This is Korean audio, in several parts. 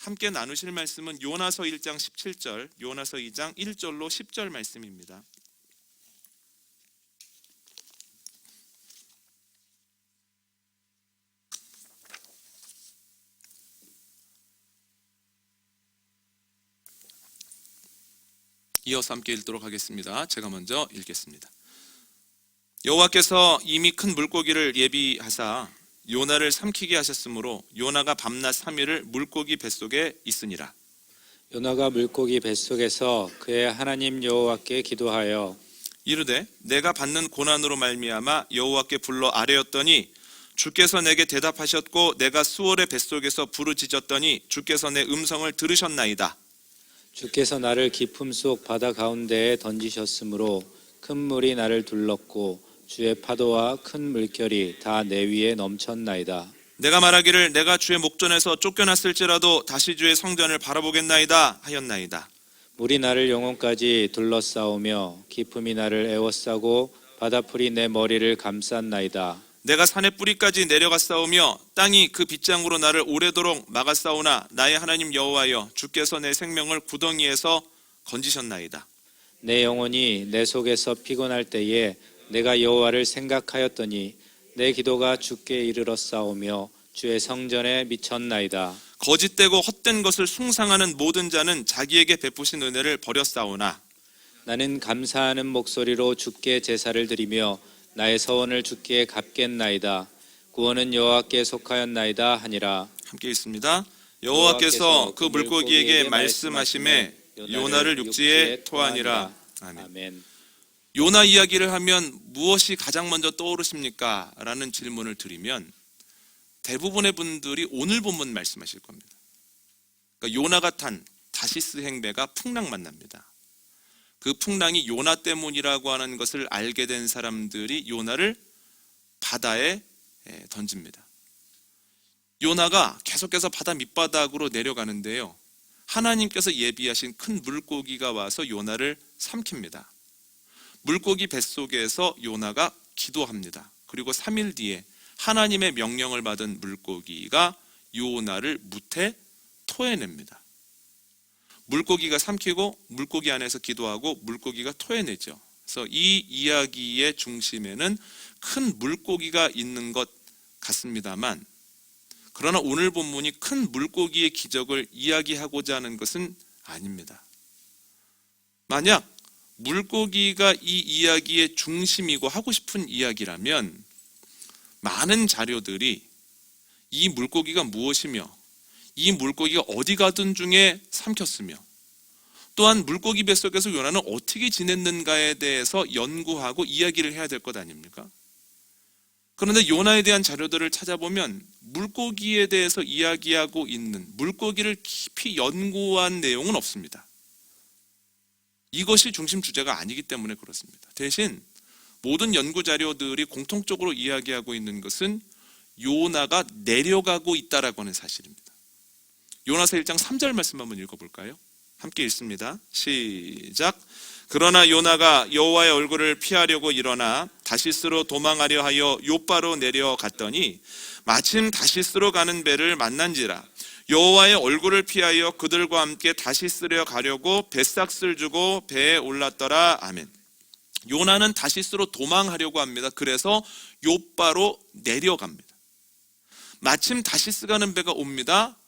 함께 나누실 말씀은 요나서 1장 17절, 요나서 2장 1절로 10절 말씀입니다. 이어서 함께 읽도록 하겠습니다. 제가 먼저 읽겠습니다. 여호와께서 이미 큰 물고기를 예비하사 요나를 삼키게 하셨으므로 요나가 밤낮 3일을 물고기 뱃속에 있으니라. 요나가 물고기 뱃속에서 그의 하나님 여호와께 기도하여 이르되 내가 받는 고난으로 말미암아 여호와께 불러 아뢰었더니 주께서 내게 대답하셨고 내가 수월의 뱃속에서 부르짖었더니 주께서 내 음성을 들으셨나이다. 주께서 나를 깊음 속 바다 가운데에 던지셨으므로 큰 물이 나를 둘렀고 주의 파도와 큰 물결이 다 내 위에 넘쳤나이다. 내가 말하기를 내가 주의 목전에서 쫓겨났을지라도 다시 주의 성전을 바라보겠나이다 하였나이다. 물이 나를 영혼까지 둘러싸오며 깊음이 나를 에워싸고 바다풀이 내 머리를 감쌌나이다. 내가 산의 뿌리까지 내려갔사오며 땅이 그 빗장으로 나를 오래도록 막았사오나 나의 하나님 여호와여 주께서 내 생명을 구덩이에서 건지셨나이다. 내 영혼이 내 속에서 피곤할 때에 내가 여호와를 생각하였더니 내 기도가 주께 이르렀사오며 주의 성전에 미쳤나이다. 거짓되고 헛된 것을 숭상하는 모든 자는 자기에게 베푸신 은혜를 버렸사오나 나는 감사하는 목소리로 주께 제사를 드리며 나의 서원을 주께 갚겠나이다. 구원은 여호와께 속하였나이다 하니라. 함께 읽습니다. 여호와께서 그 물고기에게 말씀하시매 요나를 육지에 토하니라. 아멘. 요나 이야기를 하면 무엇이 가장 먼저 떠오르십니까? 라는 질문을 드리면 대부분의 분들이 오늘 본문 말씀하실 겁니다. 그러니까 요나가 탄 다시스 행배가 풍랑 만납니다. 그 풍랑이 요나 때문이라고 하는 것을 알게 된 사람들이 요나를 바다에 던집니다. 요나가 계속해서 바다 밑바닥으로 내려가는데요, 하나님께서 예비하신 큰 물고기가 와서 요나를 삼킵니다. 물고기 뱃속에서 요나가 기도합니다. 그리고 3일 뒤에 하나님의 명령을 받은 물고기가 요나를 무태 토해냅니다. 물고기가 삼키고 물고기 안에서 기도하고 물고기가 토해내죠. 그래서 이 이야기의 중심에는 큰 물고기가 있는 것 같습니다만, 그러나 오늘 본문이 큰 물고기의 기적을 이야기하고자 하는 것은 아닙니다. 만약 물고기가 이 이야기의 중심이고 하고 싶은 이야기라면 많은 자료들이 이 물고기가 무엇이며 이 물고기가 어디 가든 중에 삼켰으며 또한 물고기 뱃속에서 요나는 어떻게 지냈는가에 대해서 연구하고 이야기를 해야 될 것 아닙니까? 그런데 요나에 대한 자료들을 찾아보면 물고기에 대해서 이야기하고 있는, 물고기를 깊이 연구한 내용은 없습니다. 이것이 중심 주제가 아니기 때문에 그렇습니다. 대신 모든 연구 자료들이 공통적으로 이야기하고 있는 것은 요나가 내려가고 있다라고 하는 사실입니다. 요나서 1장 3절 말씀 한번 읽어볼까요? 함께 읽습니다. 시작. 그러나 요나가 여호와의 얼굴을 피하려고 일어나 다시스로 도망하려 하여 요바로 내려갔더니 마침 다시스로 가는 배를 만난지라. 여호와의 얼굴을 피하여 그들과 함께 다시스로 가려고 뱃삭을 주고 배에 올랐더라. 아멘. 요나는 다시스로 도망하려고 합니다. 그래서 요바로 내려갑니다. 마침 다시스 가는 배가 옵니다.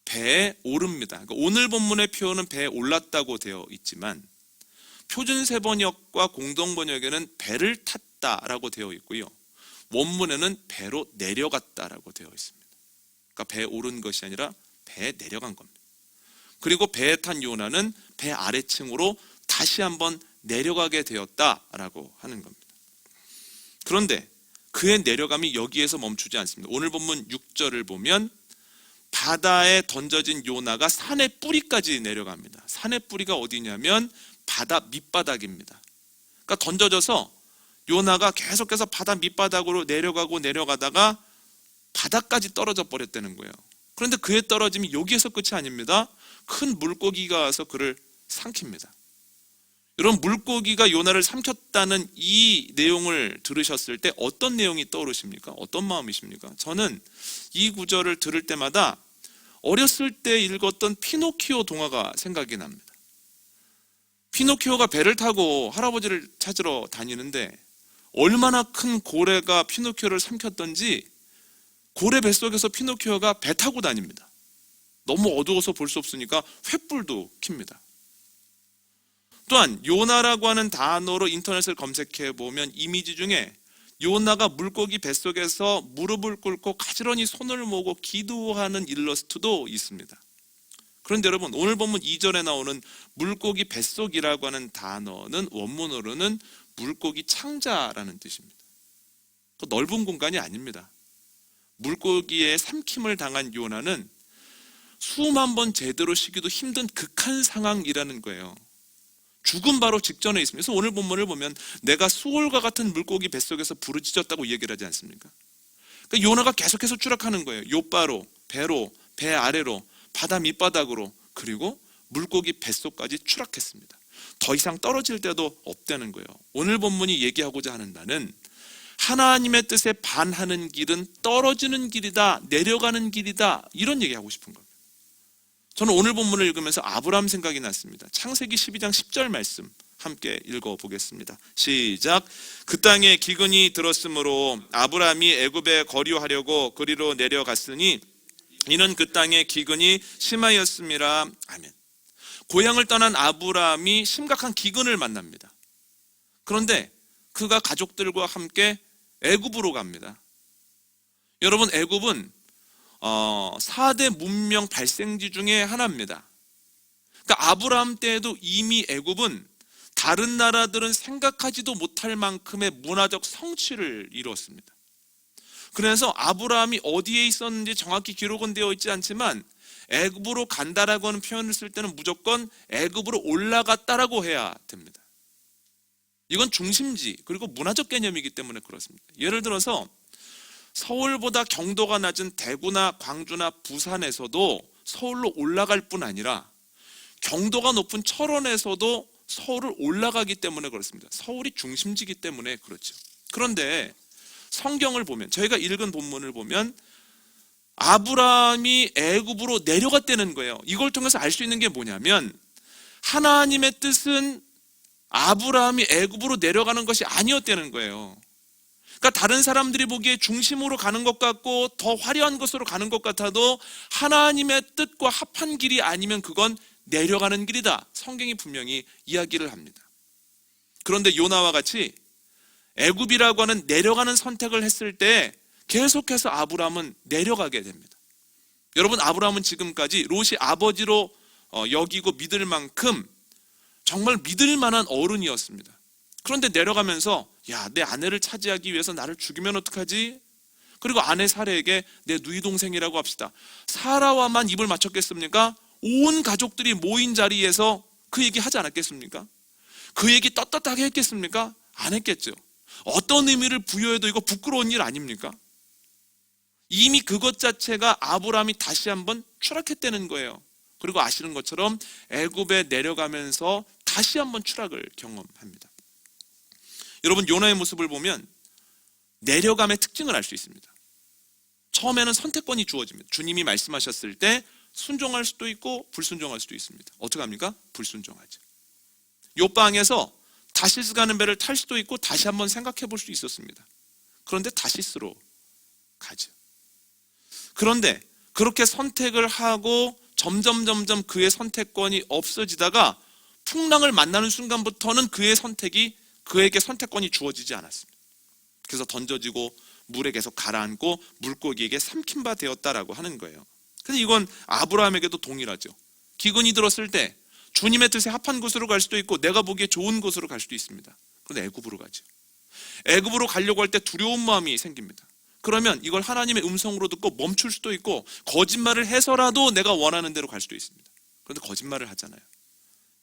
배에 오릅니다. 그러니까 오늘 본문의 표현은 배에 올랐다고 되어 있지만 표준세 번역과 공동 번역에는 배를 탔다라고 되어 있고요, 원문에는 배로 내려갔다라고 되어 있습니다. 그러니까 배에 오른 것이 아니라 배에 내려간 겁니다. 그리고 배에 탄 요나는 배 아래층으로 다시 한번 내려가게 되었다라고 하는 겁니다. 그런데 그의 내려감이 여기에서 멈추지 않습니다. 오늘 본문 6절을 보면 바다에 던져진 요나가 산의 뿌리까지 내려갑니다. 산의 뿌리가 어디냐면 바다 밑바닥입니다. 그러니까 던져져서 요나가 계속해서 바다 밑바닥으로 내려가다가 바닥까지 떨어져 버렸다는 거예요. 그런데 그의 떨어짐이 여기에서 끝이 아닙니다. 큰 물고기가 와서 그를 삼킵니다. 여러분, 물고기가 요나를 삼켰다는 이 내용을 들으셨을 때 어떤 내용이 떠오르십니까? 어떤 마음이십니까? 저는 이 구절을 들을 때마다 어렸을 때 읽었던 피노키오 동화가 생각이 납니다. 피노키오가 배를 타고 할아버지를 찾으러 다니는데 얼마나 큰 고래가 피노키오를 삼켰던지 고래 뱃속에서 피노키오가 배 타고 다닙니다. 너무 어두워서 볼 수 없으니까 횃불도 켭니다. 또한 요나라고 하는 단어로 인터넷을 검색해 보면 이미지 중에 요나가 물고기 뱃속에서 무릎을 꿇고 가지런히 손을 모으고 기도하는 일러스트도 있습니다. 그런데 여러분, 오늘 본문 2절에 나오는 물고기 뱃속이라고 하는 단어는 원문으로는 물고기 창자라는 뜻입니다. 그 넓은 공간이 아닙니다. 물고기에 삼킴을 당한 요나는 수만 번 제대로 쉬기도 힘든 극한 상황이라는 거예요. 죽음 바로 직전에 있습니다. 그래서 오늘 본문을 보면 내가 수월과 같은 물고기 뱃속에서 부르짖었다고 얘기를 하지 않습니까? 그러니까 요나가 계속해서 추락하는 거예요. 요바로, 배로, 배 아래로, 바다 밑바닥으로, 그리고 물고기 뱃속까지 추락했습니다. 더 이상 떨어질 데도 없다는 거예요. 오늘 본문이 얘기하고자 하는 바는 하나님의 뜻에 반하는 길은 떨어지는 길이다, 내려가는 길이다, 이런 얘기하고 싶은 겁니다. 저는 오늘 본문을 읽으면서 아브라함 생각이 났습니다. 창세기 12장 10절 말씀 함께 읽어보겠습니다. 시작. 그 땅에 기근이 들었으므로 아브라함이 애굽에 거류하려고 그리로 내려갔으니 이는 그 땅에 기근이 심하였음이라. 아멘. 고향을 떠난 아브라함이 심각한 기근을 만납니다. 그런데 그가 가족들과 함께 애굽으로 갑니다. 여러분, 애굽은 4대 문명 발생지 중에 하나입니다. 그러니까 아브라함 때에도 이미 애굽은 다른 나라들은 생각하지도 못할 만큼의 문화적 성취를 이루었습니다. 그래서 아브라함이 어디에 있었는지 정확히 기록은 되어 있지 않지만 애굽으로 간다라고 하는 표현을 쓸 때는 무조건 애굽으로 올라갔다라고 해야 됩니다. 이건 중심지 그리고 문화적 개념이기 때문에 그렇습니다. 예를 들어서 서울보다 경도가 낮은 대구나 광주나 부산에서도 서울로 올라갈 뿐 아니라 경도가 높은 철원에서도 서울을 올라가기 때문에 그렇습니다. 서울이 중심지이기 때문에 그렇죠. 그런데 성경을 보면, 저희가 읽은 본문을 보면 아브라함이 애굽으로 내려갔다는 거예요. 이걸 통해서 알 수 있는 게 뭐냐면 하나님의 뜻은 아브라함이 애굽으로 내려가는 것이 아니었다는 거예요. 그러니까 다른 사람들이 보기에 중심으로 가는 것 같고 더 화려한 곳으로 가는 것 같아도 하나님의 뜻과 합한 길이 아니면 그건 내려가는 길이다. 성경이 분명히 이야기를 합니다. 그런데 요나와 같이 애굽이라고 하는 내려가는 선택을 했을 때 계속해서 아브라함은 내려가게 됩니다. 여러분, 아브라함은 지금까지 롯이 아버지로 여기고 믿을 만큼 정말 믿을 만한 어른이었습니다. 그런데 내려가면서 야, 내 아내를 차지하기 위해서 나를 죽이면 어떡하지? 그리고 아내 사라에게 내 누이 동생이라고 합시다. 사라와만 입을 맞췄겠습니까? 온 가족들이 모인 자리에서 그 얘기 하지 않았겠습니까? 그 얘기 떳떳하게 했겠습니까? 안 했겠죠. 어떤 의미를 부여해도 이거 부끄러운 일 아닙니까? 이미 그것 자체가 아브라함이 다시 한번 추락했다는 거예요. 그리고 아시는 것처럼 애굽에 내려가면서 다시 한번 추락을 경험합니다. 여러분, 요나의 모습을 보면 내려감의 특징을 알 수 있습니다. 처음에는 선택권이 주어집니다. 주님이 말씀하셨을 때 순종할 수도 있고 불순종할 수도 있습니다. 어떻게 합니까? 불순종하죠. 요방에서 다시스 가는 배를 탈 수도 있고 다시 한번 생각해 볼 수 있었습니다. 그런데 다시스로 가죠. 그런데 그렇게 선택을 하고 점점 그의 선택권이 없어지다가 풍랑을 만나는 순간부터는 그에게 선택권이 주어지지 않았습니다. 그래서 던져지고 물에 계속 가라앉고 물고기에게 삼킨 바 되었다라고 하는 거예요. 그래서 이건 아브라함에게도 동일하죠. 기근이 들었을 때 주님의 뜻에 합한 곳으로 갈 수도 있고 내가 보기에 좋은 곳으로 갈 수도 있습니다. 그런데 애굽으로 가죠. 애굽으로 가려고 할 때 두려운 마음이 생깁니다. 그러면 이걸 하나님의 음성으로 듣고 멈출 수도 있고 거짓말을 해서라도 내가 원하는 대로 갈 수도 있습니다. 그런데 거짓말을 하잖아요.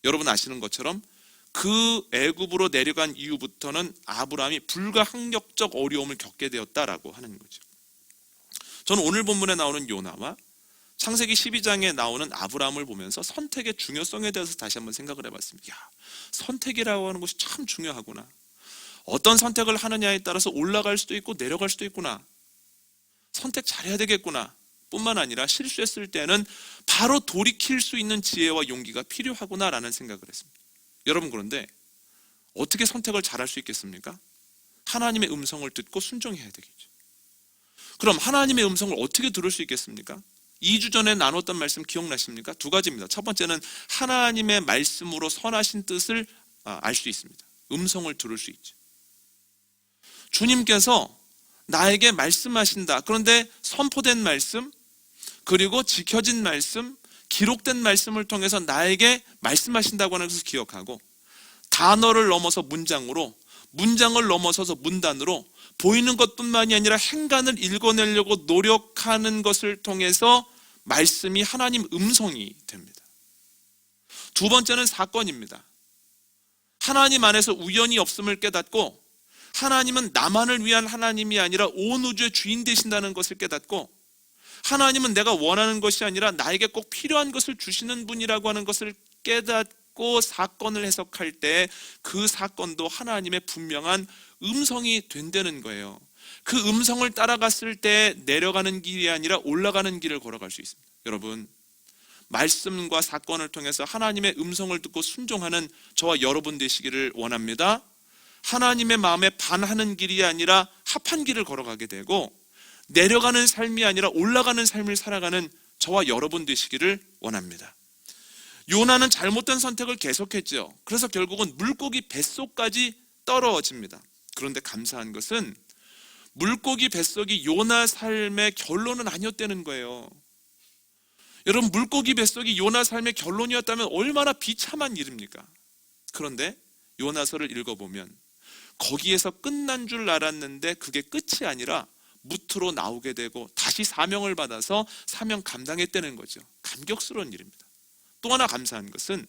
여러분 아시는 것처럼 그 애굽으로 내려간 이후부터는 아브라함이 불가항력적 어려움을 겪게 되었다라고 하는 거죠. 저는 오늘 본문에 나오는 요나와 창세기 12장에 나오는 아브라함을 보면서 선택의 중요성에 대해서 다시 한번 생각을 해봤습니다. 야, 선택이라고 하는 것이 참 중요하구나. 어떤 선택을 하느냐에 따라서 올라갈 수도 있고 내려갈 수도 있구나. 선택 잘해야 되겠구나. 뿐만 아니라 실수했을 때는 바로 돌이킬 수 있는 지혜와 용기가 필요하구나라는 생각을 했습니다. 여러분, 그런데 어떻게 선택을 잘할 수 있겠습니까? 하나님의 음성을 듣고 순종해야 되겠죠. 그럼 하나님의 음성을 어떻게 들을 수 있겠습니까? 2주 전에 나눴던 말씀 기억나십니까? 두 가지입니다. 첫 번째는 하나님의 말씀으로 선하신 뜻을 알 수 있습니다. 음성을 들을 수 있죠. 주님께서 나에게 말씀하신다. 그런데 선포된 말씀, 그리고 지켜진 말씀, 기록된 말씀을 통해서 나에게 말씀하신다고 하는 것을 기억하고, 단어를 넘어서 문장으로, 문장을 넘어서서 문단으로 보이는 것뿐만이 아니라 행간을 읽어내려고 노력하는 것을 통해서 말씀이 하나님 음성이 됩니다. 두 번째는 사건입니다. 하나님 안에서 우연이 없음을 깨닫고, 하나님은 나만을 위한 하나님이 아니라 온 우주의 주인 되신다는 것을 깨닫고, 하나님은 내가 원하는 것이 아니라 나에게 꼭 필요한 것을 주시는 분이라고 하는 것을 깨닫고 사건을 해석할 때 그 사건도 하나님의 분명한 음성이 된다는 거예요. 그 음성을 따라갔을 때 내려가는 길이 아니라 올라가는 길을 걸어갈 수 있습니다. 여러분, 말씀과 사건을 통해서 하나님의 음성을 듣고 순종하는 저와 여러분 되시기를 원합니다. 하나님의 마음에 반하는 길이 아니라 합한 길을 걸어가게 되고, 내려가는 삶이 아니라 올라가는 삶을 살아가는 저와 여러분 되시기를 원합니다. 요나는 잘못된 선택을 계속했죠. 그래서 결국은 물고기 뱃속까지 떨어집니다. 그런데 감사한 것은 물고기 뱃속이 요나 삶의 결론은 아니었다는 거예요. 여러분, 물고기 뱃속이 요나 삶의 결론이었다면 얼마나 비참한 일입니까? 그런데 요나서를 읽어보면 거기에서 끝난 줄 알았는데 그게 끝이 아니라 무트로 나오게 되고 다시 사명을 받아서 사명 감당했다는 거죠. 감격스러운 일입니다. 또 하나 감사한 것은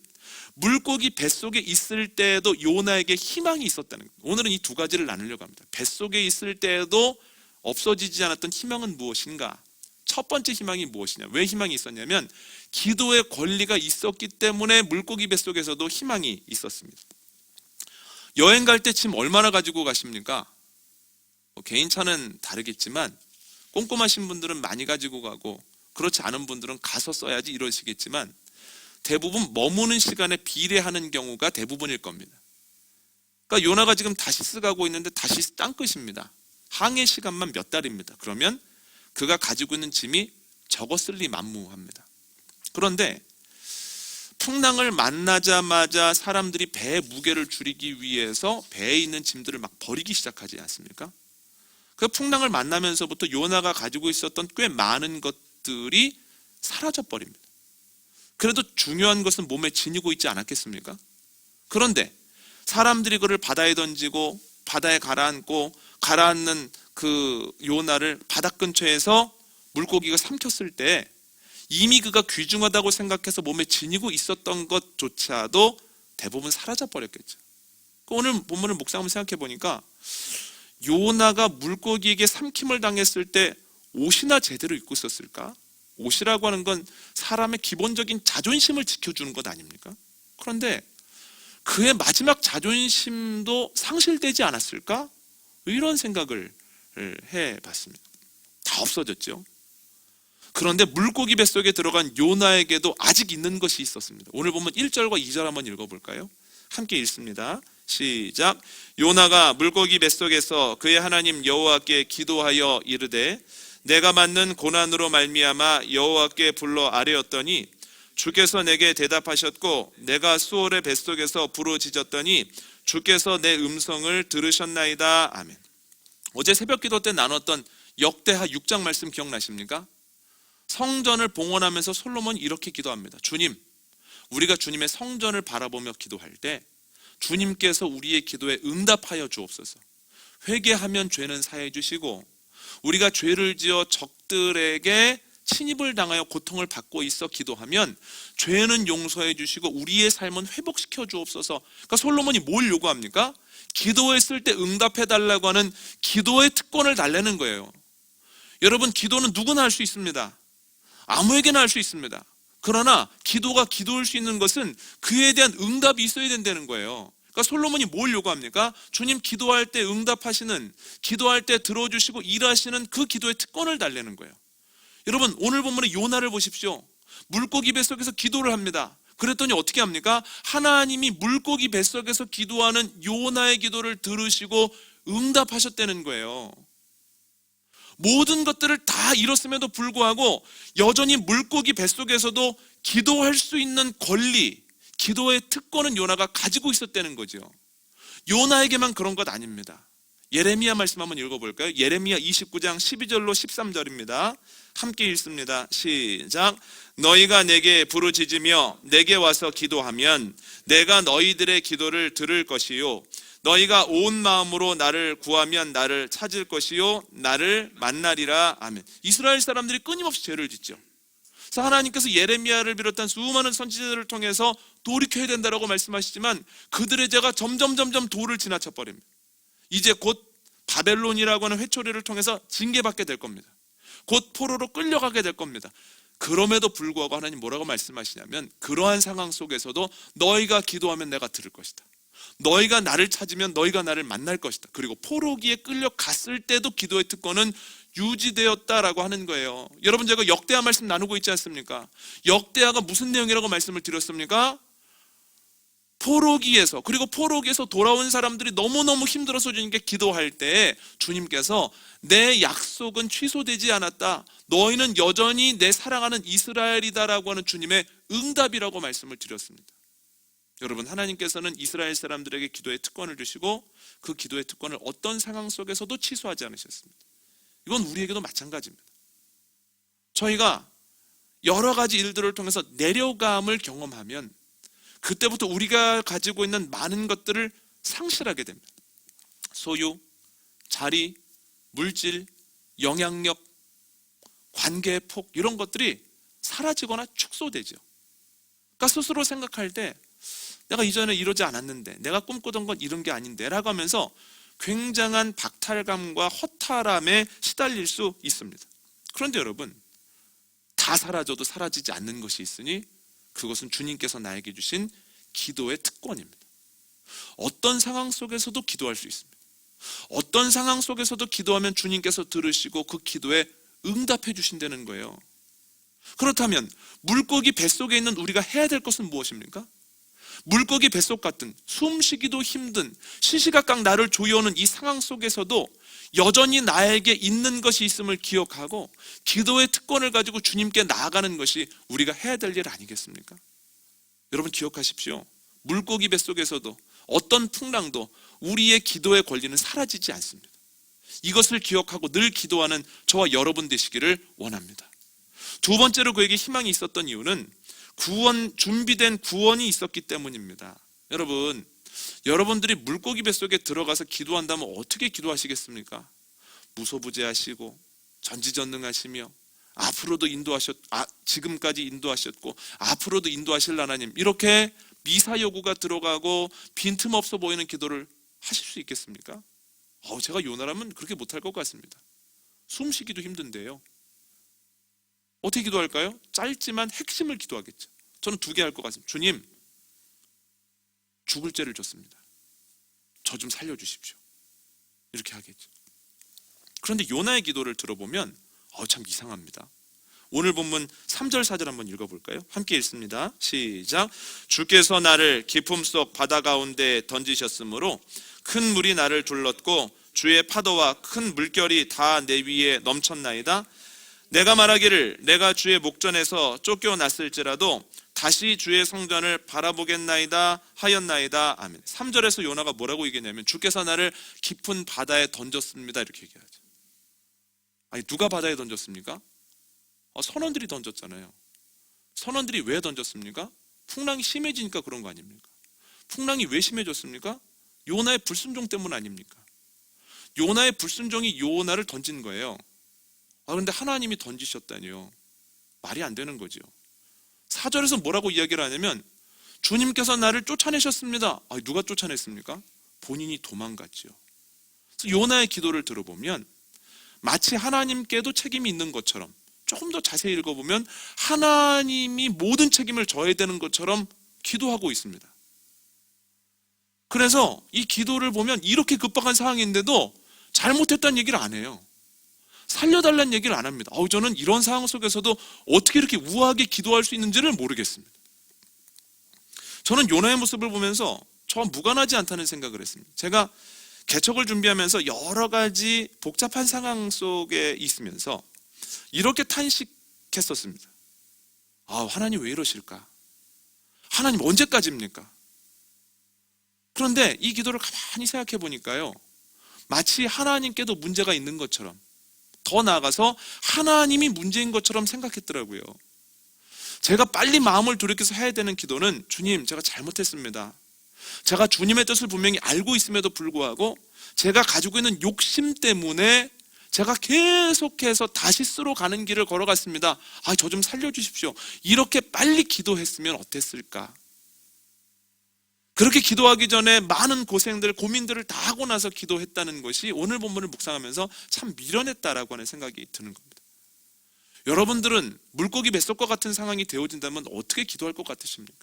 물고기 뱃속에 있을 때에도 요나에게 희망이 있었다는 거예요. 오늘은 이 두 가지를 나누려고 합니다. 뱃속에 있을 때에도 없어지지 않았던 희망은 무엇인가? 첫 번째 희망이 무엇이냐? 왜 희망이 있었냐면 기도의 권리가 있었기 때문에 물고기 뱃속에서도 희망이 있었습니다. 여행 갈 때 짐 얼마나 가지고 가십니까? 개인 차는 다르겠지만 꼼꼼하신 분들은 많이 가지고 가고, 그렇지 않은 분들은 가서 써야지 이러시겠지만, 대부분 머무는 시간에 비례하는 경우가 대부분일 겁니다. 그러니까 요나가 지금 다시스 가고 있는데 다시스 땅끝입니다. 항해 시간만 몇 달입니다. 그러면 그가 가지고 있는 짐이 적었을 리 만무합니다. 그런데 풍랑을 만나자마자 사람들이 배의 무게를 줄이기 위해서 배에 있는 짐들을 막 버리기 시작하지 않습니까? 그 풍랑을 만나면서부터 요나가 가지고 있었던 꽤 많은 것들이 사라져 버립니다. 그래도 중요한 것은 몸에 지니고 있지 않았겠습니까? 그런데 사람들이 그를 바다에 던지고 바다에 가라앉고, 가라앉는 그 요나를 바닥 근처에서 물고기가 삼켰을 때 이미 그가 귀중하다고 생각해서 몸에 지니고 있었던 것조차도 대부분 사라져 버렸겠죠. 오늘 본문을 묵상하면 생각해 보니까 요나가 물고기에게 삼킴을 당했을 때 옷이나 제대로 입고 있었을까? 옷이라고 하는 건 사람의 기본적인 자존심을 지켜주는 것 아닙니까? 그런데 그의 마지막 자존심도 상실되지 않았을까? 이런 생각을 해봤습니다. 다 없어졌죠. 그런데 물고기 뱃속에 들어간 요나에게도 아직 있는 것이 있었습니다. 오늘 보면 1절과 2절 한번 읽어볼까요? 함께 읽습니다. 시작. 요나가 물고기 뱃속에서 그의 하나님 여호와께 기도하여 이르되 내가 받는 고난으로 말미암아 여호와께 불러 아뢰었더니 주께서 내게 대답하셨고 내가 수월의 뱃속에서 부르짖었더니 주께서 내 음성을 들으셨나이다. 아멘. 어제 새벽기도 때 나눴던 역대하 6장 말씀 기억나십니까? 성전을 봉헌하면서 솔로몬이 이렇게 기도합니다. 주님, 우리가 주님의 성전을 바라보며 기도할 때 주님께서 우리의 기도에 응답하여 주옵소서. 회개하면 죄는 사해 주시고 우리가 죄를 지어 적들에게 침입을 당하여 고통을 받고 있어 기도하면 죄는 용서해 주시고 우리의 삶은 회복시켜 주옵소서. 그러니까 솔로몬이 뭘 요구합니까? 기도했을 때 응답해 달라고 하는 기도의 특권을 달라는 거예요. 여러분, 기도는 누구나 할 수 있습니다. 아무에게나 할 수 있습니다. 그러나 기도가 기도일 수 있는 것은 그에 대한 응답이 있어야 된다는 거예요. 그러니까 솔로몬이 뭘 요구합니까? 주님, 기도할 때 응답하시는, 기도할 때 들어주시고 일하시는 그 기도의 특권을 달라는 거예요. 여러분, 오늘 본문의 요나를 보십시오. 물고기 뱃속에서 기도를 합니다. 그랬더니 어떻게 합니까? 하나님이 물고기 뱃속에서 기도하는 요나의 기도를 들으시고 응답하셨다는 거예요. 모든 것들을 다 잃었음에도 불구하고 여전히 물고기 뱃속에서도 기도할 수 있는 권리, 기도의 특권은 요나가 가지고 있었다는 거죠. 요나에게만 그런 것 아닙니다. 예레미야 말씀 한번 읽어볼까요? 예레미야 29장 12절로 13절입니다. 함께 읽습니다. 시작. 너희가 내게 부르짖으며 내게 와서 기도하면 내가 너희들의 기도를 들을 것이요 너희가 온 마음으로 나를 구하면 나를 찾을 것이요 나를 만나리라. 아멘. 이스라엘 사람들이 끊임없이 죄를 짓죠. 그래서 하나님께서 예레미야를 비롯한 수많은 선지자들을 통해서 돌이켜야 된다라고 말씀하시지만 그들의 죄가 점점 도를 지나쳐 버립니다. 이제 곧 바벨론이라고 하는 회초리를 통해서 징계받게 될 겁니다. 곧 포로로 끌려가게 될 겁니다. 그럼에도 불구하고 하나님 뭐라고 말씀하시냐면 그러한 상황 속에서도 너희가 기도하면 내가 들을 것이다. 너희가 나를 찾으면 너희가 나를 만날 것이다. 그리고 포로기에 끌려갔을 때도 기도의 특권은 유지되었다라고 하는 거예요. 여러분, 제가 역대하 말씀 나누고 있지 않습니까? 역대하가 무슨 내용이라고 말씀을 드렸습니까? 포로기에서, 그리고 포로기에서 돌아온 사람들이 너무너무 힘들어서 주님께 기도할 때 주님께서 내 약속은 취소되지 않았다. 너희는 여전히 내 사랑하는 이스라엘이다라고 하는 주님의 응답이라고 말씀을 드렸습니다. 여러분, 하나님께서는 이스라엘 사람들에게 기도의 특권을 주시고 그 기도의 특권을 어떤 상황 속에서도 취소하지 않으셨습니다. 이건 우리에게도 마찬가지입니다. 저희가 여러 가지 일들을 통해서 내려감을 경험하면 그때부터 우리가 가지고 있는 많은 것들을 상실하게 됩니다. 소유, 자리, 물질, 영향력, 관계의 폭, 이런 것들이 사라지거나 축소되죠. 그러니까 스스로 생각할 때 내가 이전에 이러지 않았는데, 내가 꿈꾸던 건 이런 게 아닌데 라고 하면서 굉장한 박탈감과 허탈함에 시달릴 수 있습니다. 그런데 여러분, 다 사라져도 사라지지 않는 것이 있으니 그것은 주님께서 나에게 주신 기도의 특권입니다. 어떤 상황 속에서도 기도할 수 있습니다. 어떤 상황 속에서도 기도하면 주님께서 들으시고 그 기도에 응답해 주신다는 거예요. 그렇다면 물고기 뱃속에 있는 우리가 해야 될 것은 무엇입니까? 물고기 뱃속 같은 숨쉬기도 힘든 시시각각 나를 조여오는 이 상황 속에서도 여전히 나에게 있는 것이 있음을 기억하고 기도의 특권을 가지고 주님께 나아가는 것이 우리가 해야 될 일 아니겠습니까? 여러분, 기억하십시오. 물고기 뱃속에서도 어떤 풍랑도 우리의 기도의 권리는 사라지지 않습니다. 이것을 기억하고 늘 기도하는 저와 여러분 되시기를 원합니다. 두 번째로 그에게 희망이 있었던 이유는 준비된 구원이 있었기 때문입니다. 여러분들이 물고기 뱃속에 들어가서 기도한다면 어떻게 기도하시겠습니까? 무소부재하시고 전지전능하시며 앞으로도 지금까지 인도하셨고 앞으로도 인도하실 하나님, 이렇게 미사여구가 들어가고 빈틈없어 보이는 기도를 하실 수 있겠습니까? 제가 요나라면 그렇게 못할 것 같습니다. 숨쉬기도 힘든데요. 어떻게 기도할까요? 짧지만 핵심을 기도하겠죠. 저는 두 개 할 것 같습니다. 주님, 죽을 죄를 졌습니다. 저 좀 살려주십시오. 이렇게 하겠죠. 그런데 요나의 기도를 들어보면 참 이상합니다. 오늘 본문 3절 4절 한번 읽어볼까요? 함께 읽습니다. 시작. 주께서 나를 깊음 속 바다 가운데 던지셨으므로 큰 물이 나를 둘렀고 주의 파도와 큰 물결이 다 내 위에 넘쳤나이다. 내가 말하기를 내가 주의 목전에서 쫓겨났을지라도 다시 주의 성전을 바라보겠나이다 하였나이다. 아멘. 3절에서 요나가 뭐라고 얘기했냐면 주께서 나를 깊은 바다에 던졌습니다, 이렇게 얘기하죠. 아니, 누가 바다에 던졌습니까? 선원들이 던졌잖아요. 선원들이 왜 던졌습니까? 풍랑이 심해지니까 그런 거 아닙니까? 풍랑이 왜 심해졌습니까? 요나의 불순종 때문 아닙니까? 요나의 불순종이 요나를 던진 거예요. 그런데 하나님이 던지셨다니요. 말이 안 되는 거죠. 4절에서 뭐라고 이야기를 하냐면 주님께서 나를 쫓아내셨습니다. 누가 쫓아냈습니까? 본인이 도망갔죠. 그래서 요나의 기도를 들어보면 마치 하나님께도 책임이 있는 것처럼, 조금 더 자세히 읽어보면 하나님이 모든 책임을 져야 되는 것처럼 기도하고 있습니다. 그래서 이 기도를 보면 이렇게 급박한 상황인데도 잘못했다는 얘기를 안 해요. 살려달라는 얘기를 안 합니다. 저는 이런 상황 속에서도 어떻게 이렇게 우아하게 기도할 수 있는지를 모르겠습니다. 저는 요나의 모습을 보면서 저 무관하지 않다는 생각을 했습니다. 제가 개척을 준비하면서 여러 가지 복잡한 상황 속에 있으면서 이렇게 탄식했었습니다. 하나님 왜 이러실까? 하나님 언제까지입니까? 그런데 이 기도를 가만히 생각해 보니까요, 마치 하나님께도 문제가 있는 것처럼, 더 나아가서 하나님이 문제인 것처럼 생각했더라고요. 제가 빨리 마음을 돌이켜서 해야 되는 기도는, 주님, 제가 잘못했습니다. 제가 주님의 뜻을 분명히 알고 있음에도 불구하고 제가 가지고 있는 욕심 때문에 제가 계속해서 다시스로 가는 길을 걸어갔습니다. 저 좀 살려주십시오. 이렇게 빨리 기도했으면 어땠을까? 그렇게 기도하기 전에 많은 고생들, 고민들을 다 하고 나서 기도했다는 것이 오늘 본문을 묵상하면서 참 미련했다라고 하는 생각이 드는 겁니다. 여러분들은 물고기 뱃속과 같은 상황이 되어진다면 어떻게 기도할 것 같으십니까?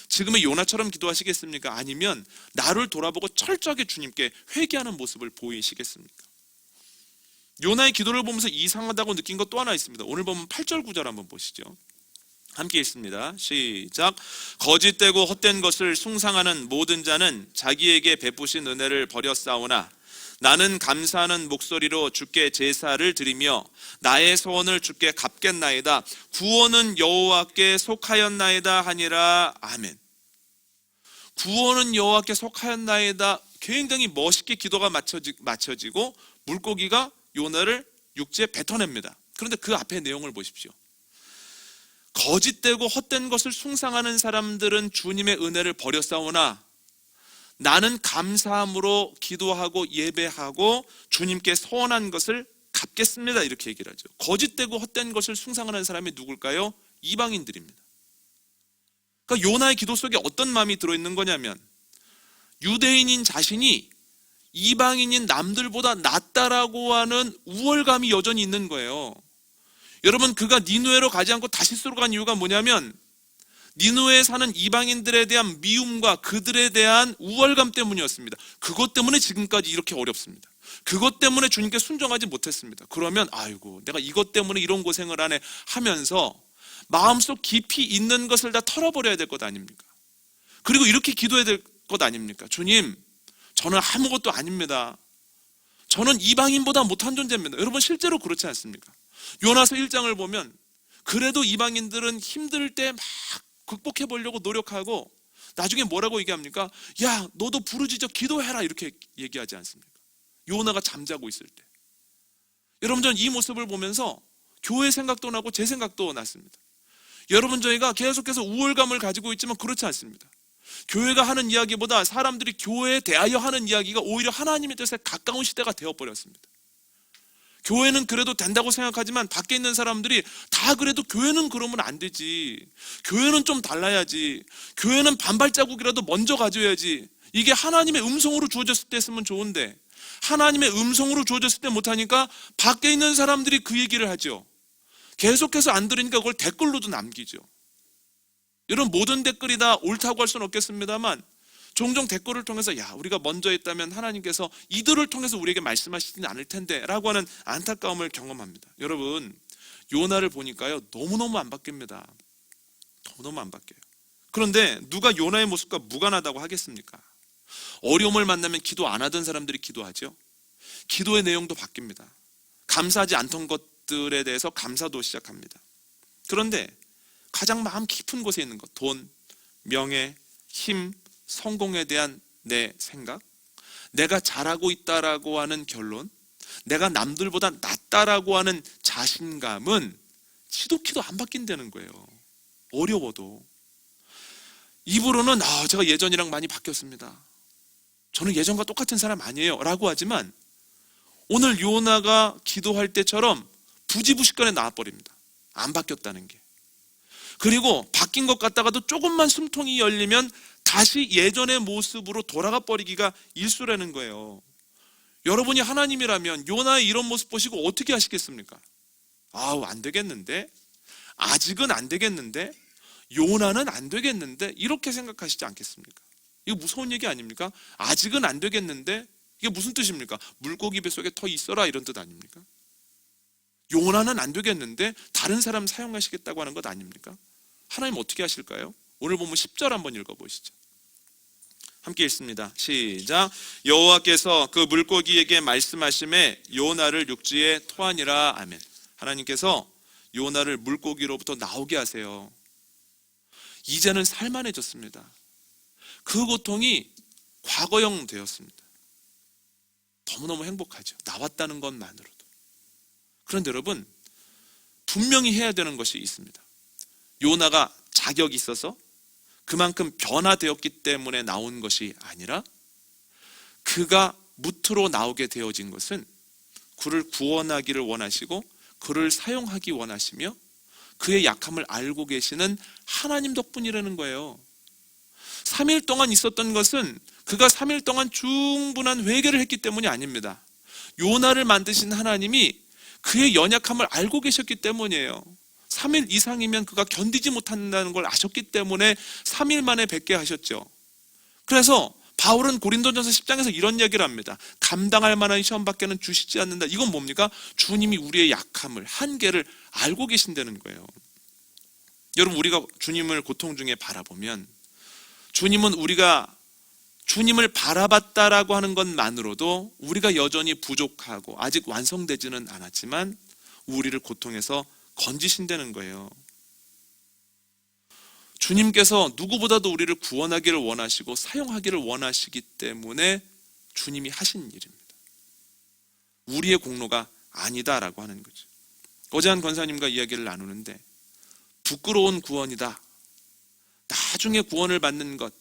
지금의 요나처럼 기도하시겠습니까? 아니면 나를 돌아보고 철저하게 주님께 회개하는 모습을 보이시겠습니까? 요나의 기도를 보면서 이상하다고 느낀 것 또 하나 있습니다. 오늘 보면 8절 9절 한번 보시죠. 함께 읽습니다. 시작. 거짓되고 헛된 것을 숭상하는 모든 자는 자기에게 베푸신 은혜를 버렸사오나 나는 감사하는 목소리로 주께 제사를 드리며 나의 소원을 주께 갚겠나이다. 구원은 여호와께 속하였나이다 하니라. 아멘. 구원은 여호와께 속하였나이다. 굉장히 멋있게 기도가 맞춰지고 물고기가 요나를 육지에 뱉어냅니다. 그런데 그 앞에 내용을 보십시오. 거짓되고 헛된 것을 숭상하는 사람들은 주님의 은혜를 버렸사오나 나는 감사함으로 기도하고 예배하고 주님께 소원한 것을 갚겠습니다. 이렇게 얘기를 하죠. 거짓되고 헛된 것을 숭상하는 사람이 누굴까요? 이방인들입니다. 그러니까 요나의 기도 속에 어떤 마음이 들어있는 거냐면, 유대인인 자신이 이방인인 남들보다 낫다라고 하는 우월감이 여전히 있는 거예요. 여러분, 그가 니누에로 가지 않고 다시스로 간 이유가 뭐냐면, 니누에에 사는 이방인들에 대한 미움과 그들에 대한 우월감 때문이었습니다. 그것 때문에 지금까지 이렇게 어렵습니다. 그것 때문에 주님께 순종하지 못했습니다. 그러면 아이고, 내가 이것 때문에 이런 고생을 하네 하면서 마음속 깊이 있는 것을 다 털어버려야 될 것 아닙니까? 그리고 이렇게 기도해야 될 것 아닙니까? 주님, 저는 아무것도 아닙니다. 저는 이방인보다 못한 존재입니다. 여러분, 실제로 그렇지 않습니까? 요나서 1장을 보면 그래도 이방인들은 힘들 때 막 극복해 보려고 노력하고 나중에 뭐라고 얘기합니까? 야, 너도 부르짖어 기도해라, 이렇게 얘기하지 않습니까? 요나가 잠자고 있을 때. 여러분, 저는 이 모습을 보면서 교회 생각도 나고 제 생각도 났습니다. 여러분, 저희가 계속해서 우월감을 가지고 있지만 그렇지 않습니다. 교회가 하는 이야기보다 사람들이 교회에 대하여 하는 이야기가 오히려 하나님의 뜻에 가까운 시대가 되어버렸습니다. 교회는 그래도 된다고 생각하지만 밖에 있는 사람들이 다 그래도 교회는 그러면 안 되지, 교회는 좀 달라야지, 교회는 반발자국이라도 먼저 가져야지, 이게 하나님의 음성으로 주어졌을 때 했으면 좋은데 하나님의 음성으로 주어졌을 때 못하니까 밖에 있는 사람들이 그 얘기를 하죠. 계속해서 안 들으니까 그걸 댓글로도 남기죠. 여러분, 모든 댓글이 다 옳다고 할 수는 없겠습니다만 종종 댓글을 통해서 야, 우리가 먼저 했다면 하나님께서 이들을 통해서 우리에게 말씀하시지는 않을 텐데 라고 하는 안타까움을 경험합니다. 여러분, 요나를 보니까요, 너무너무 안 바뀝니다. 너무너무 안 바뀌어요. 그런데 누가 요나의 모습과 무관하다고 하겠습니까? 어려움을 만나면 기도 안 하던 사람들이 기도하죠. 기도의 내용도 바뀝니다. 감사하지 않던 것들에 대해서 감사도 시작합니다. 그런데 가장 마음 깊은 곳에 있는 것, 돈, 명예, 힘, 성공에 대한 내 생각, 내가 잘하고 있다라고 하는 결론, 내가 남들보다 낫다라고 하는 자신감은 지독히도 안 바뀐다는 거예요. 어려워도. 입으로는 제가 예전이랑 많이 바뀌었습니다, 저는 예전과 똑같은 사람 아니에요 라고 하지만 오늘 요나가 기도할 때처럼 부지부식간에 나와버립니다. 안 바뀌었다는 게. 그리고 바뀐 것 같다가도 조금만 숨통이 열리면 다시 예전의 모습으로 돌아가 버리기가 일수라는 거예요. 여러분이 하나님이라면 요나의 이런 모습 보시고 어떻게 하시겠습니까? 안 되겠는데? 아직은 안 되겠는데? 요나는 안 되겠는데? 이렇게 생각하시지 않겠습니까? 이거 무서운 얘기 아닙니까? 아직은 안 되겠는데? 이게 무슨 뜻입니까? 물고기 뱃속에 더 있어라, 이런 뜻 아닙니까? 요나는 안 되겠는데 다른 사람 사용하시겠다고 하는 것 아닙니까? 하나님 어떻게 하실까요? 오늘 본문 10절 한번 읽어보시죠. 함께 읽습니다. 시작. 여호와께서 그 물고기에게 말씀하심에 요나를 육지에 토하니라. 아멘. 하나님께서 요나를 물고기로부터 나오게 하세요. 이제는 살만해졌습니다. 그 고통이 과거형 되었습니다. 너무너무 행복하죠. 나왔다는 것만으로도. 그런데 여러분, 분명히 해야 되는 것이 있습니다. 요나가 자격이 있어서 그만큼 변화되었기 때문에 나온 것이 아니라 그가 무트로 나오게 되어진 것은 그를 구원하기를 원하시고 그를 사용하기 원하시며 그의 약함을 알고 계시는 하나님 덕분이라는 거예요. 3일 동안 있었던 것은 그가 3일 동안 충분한 회개를 했기 때문이 아닙니다. 요나를 만드신 하나님이 그의 연약함을 알고 계셨기 때문이에요. 3일 이상이면 그가 견디지 못한다는 걸 아셨기 때문에 3일 만에 뵙게 하셨죠. 그래서 바울은 고린도전서 10장에서 이런 얘기를 합니다. 감당할 만한 시험밖에는 주시지 않는다. 이건 뭡니까? 주님이 우리의 약함을, 한계를 알고 계신다는 거예요. 여러분, 우리가 주님을 고통 중에 바라보면 주님은 우리가 주님을 바라봤다라고 하는 것만으로도 우리가 여전히 부족하고 아직 완성되지는 않았지만 우리를 고통에서 건지신다는 거예요. 주님께서 누구보다도 우리를 구원하기를 원하시고 사용하기를 원하시기 때문에 주님이 하신 일입니다. 우리의 공로가 아니다라고 하는 거죠. 어제 한 권사님과 이야기를 나누는데 부끄러운 구원이다. 나중에 구원을 받는 것,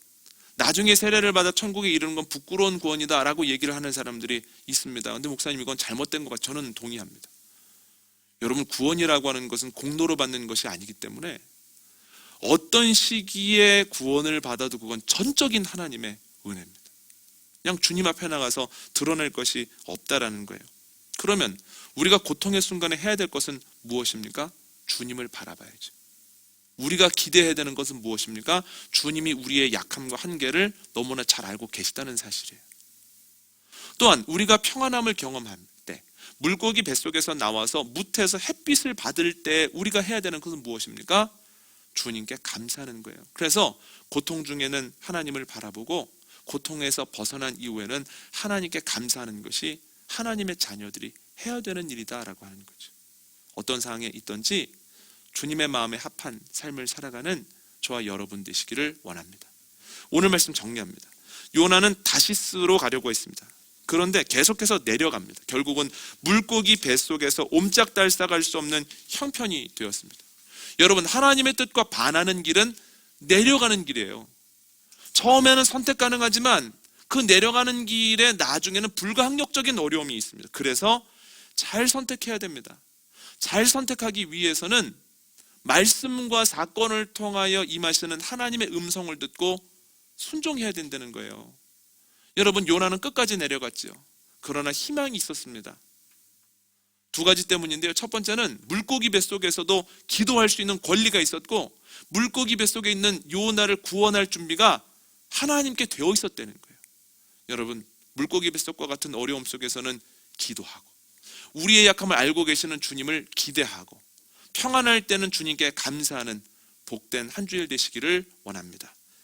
나중에 세례를 받아 천국에 이르는 건 부끄러운 구원이다 라고 얘기를 하는 사람들이 있습니다. 근데 목사님, 이건 잘못된 것 같아요. 저는 동의합니다. 여러분, 구원이라고 하는 것은 공로로 받는 것이 아니기 때문에 어떤 시기에 구원을 받아도 그건 전적인 하나님의 은혜입니다. 그냥 주님 앞에 나가서 드러낼 것이 없다라는 거예요. 그러면 우리가 고통의 순간에 해야 될 것은 무엇입니까? 주님을 바라봐야죠. 우리가 기대해야 되는 것은 무엇입니까? 주님이 우리의 약함과 한계를 너무나 잘 알고 계시다는 사실이에요. 또한 우리가 평안함을 경험할 때, 물고기 뱃속에서 나와서 무태에서 햇빛을 받을 때 우리가 해야 되는 것은 무엇입니까? 주님께 감사하는 거예요. 그래서 고통 중에는 하나님을 바라보고 고통에서 벗어난 이후에는 하나님께 감사하는 것이 하나님의 자녀들이 해야 되는 일이다라고 하는 거죠. 어떤 상황에 있든지 주님의 마음에 합한 삶을 살아가는 저와 여러분 되시기를 원합니다. 오늘 말씀 정리합니다. 요나는 다시스로 가려고 했습니다. 그런데 계속해서 내려갑니다. 결국은 물고기 뱃속에서 옴짝달싹할 수 없는 형편이 되었습니다. 여러분, 하나님의 뜻과 반하는 길은 내려가는 길이에요. 처음에는 선택 가능하지만 그 내려가는 길에 나중에는 불가항력적인 어려움이 있습니다. 그래서 잘 선택해야 됩니다. 잘 선택하기 위해서는 말씀과 사건을 통하여 임하시는 하나님의 음성을 듣고 순종해야 된다는 거예요. 여러분, 요나는 끝까지 내려갔죠. 그러나 희망이 있었습니다. 두 가지 때문인데요. 첫 번째는 물고기 뱃속에서도 기도할 수 있는 권리가 있었고, 물고기 뱃속에 있는 요나를 구원할 준비가 하나님께 되어 있었다는 거예요. 여러분, 물고기 뱃속과 같은 어려움 속에서는 기도하고 우리의 약함을 알고 계시는 주님을 기대하고 평안할 때는 주님께 감사하는 복된 한 주일 되시기를 원합니다.